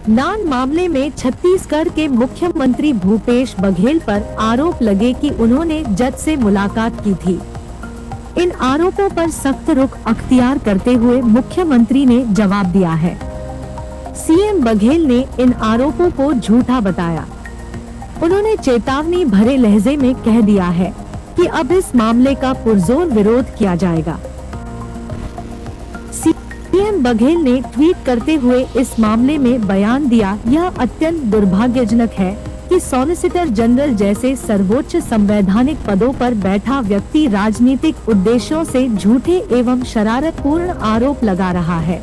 नान मामले में छत्तीसगढ़ के मुख्यमंत्री भूपेश बघेल पर आरोप लगे कि उन्होंने जज से मुलाकात की थी। इन आरोपों पर सख्त रुख अख्तियार करते हुए मुख्यमंत्री ने जवाब दिया है। सीएम बघेल ने इन आरोपों को झूठा बताया। उन्होंने चेतावनी भरे लहजे में कह दिया है कि अब इस मामले का पुरजोर विरोध किया जाएगा। सीएम बघेल ने ट्वीट करते हुए इस मामले में बयान दिया, यह अत्यंत दुर्भाग्यजनक है कि सॉलिसिटर जनरल जैसे सर्वोच्च संवैधानिक पदों पर बैठा व्यक्ति राजनीतिक उद्देश्यों से झूठे एवं शरारतपूर्ण आरोप लगा रहा है।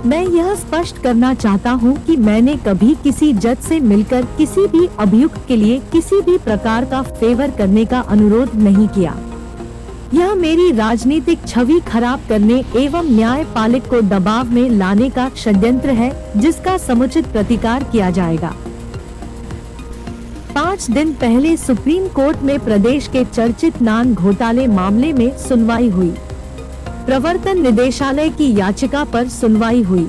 मैं यह स्पष्ट करना चाहता हूं कि मैंने कभी किसी जज से मिलकर किसी भी अभियुक्त के लिए किसी भी प्रकार का फेवर करने का अनुरोध नहीं किया। यह मेरी राजनीतिक छवि खराब करने एवं न्यायपालिक को दबाव में लाने का षड्यंत्र है, जिसका समुचित प्रतिकार किया जाएगा। 5 दिन पहले सुप्रीम कोर्ट में प्रदेश के चर्चित नान घोटाले मामले में सुनवाई हुई। प्रवर्तन निदेशालय की याचिका पर सुनवाई हुई।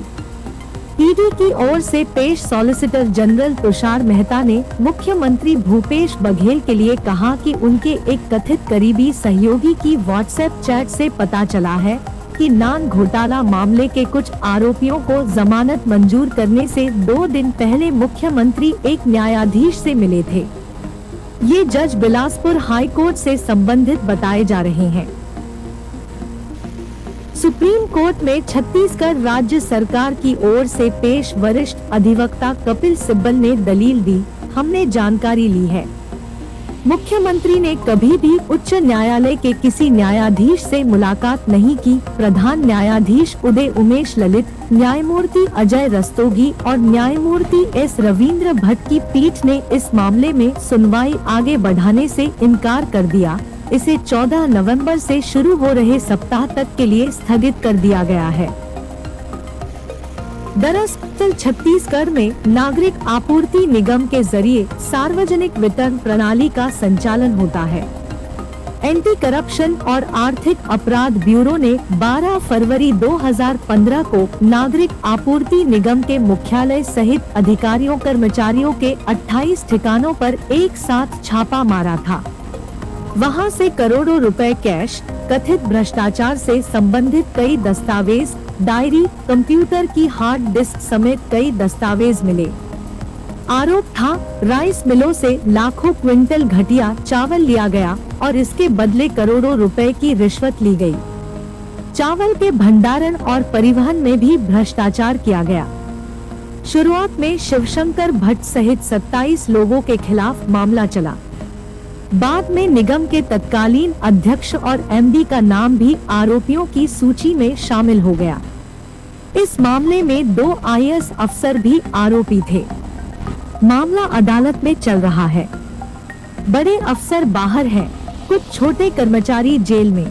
ईडी की ओर से पेश सॉलिसिटर जनरल तुषार मेहता ने मुख्यमंत्री भूपेश बघेल के लिए कहा कि उनके एक कथित करीबी सहयोगी की व्हाट्सएप चैट से पता चला है कि नान घोटाला मामले के कुछ आरोपियों को जमानत मंजूर करने से 2 दिन पहले मुख्यमंत्री एक न्यायाधीश से मिले थे। ये जज बिलासपुर हाई कोर्ट से संबंधित बताए जा रहे हैं। सुप्रीम कोर्ट में छत्तीसगढ़ राज्य सरकार की ओर से पेश वरिष्ठ अधिवक्ता कपिल सिब्बल ने दलील दी, हमने जानकारी ली है। मुख्यमंत्री ने कभी भी उच्च न्यायालय के किसी न्यायाधीश से मुलाकात नहीं की। प्रधान न्यायाधीश उदय उमेश ललित, न्यायमूर्ति अजय रस्तोगी और न्यायमूर्ति एस रविंद्र भट्ट की पीठ ने इस मामले में सुनवाई आगे बढ़ाने से इनकार कर दिया। इसे 14 नवंबर से शुरू हो रहे सप्ताह तक के लिए स्थगित कर दिया गया है। दरअसल छत्तीसगढ़ में नागरिक आपूर्ति निगम के जरिए सार्वजनिक वितरण प्रणाली का संचालन होता है। एंटी करप्शन और आर्थिक अपराध ब्यूरो ने 12 फरवरी 2015 को नागरिक आपूर्ति निगम के मुख्यालय सहित अधिकारियों कर्मचारियों के 28 ठिकानों पर एक साथ छापा मारा था। वहां से करोड़ों रुपए कैश, कथित भ्रष्टाचार से संबंधित कई दस्तावेज, डायरी, कंप्यूटर की हार्ड डिस्क समेत कई दस्तावेज मिले। आरोप था राइस मिलों से लाखों क्विंटल घटिया चावल लिया गया और इसके बदले करोड़ों रुपए की रिश्वत ली गई। चावल के भंडारण और परिवहन में भी भ्रष्टाचार किया गया। शुरुआत में शिवशंकर भट्ट सहित 27 लोगों के खिलाफ मामला चला। बाद में निगम के तत्कालीन अध्यक्ष और एमडी का नाम भी आरोपियों की सूची में शामिल हो गया। इस मामले में 2 आईएएस अफसर भी आरोपी थे। मामला अदालत में चल रहा है। बड़े अफसर बाहर हैं, कुछ छोटे कर्मचारी जेल में।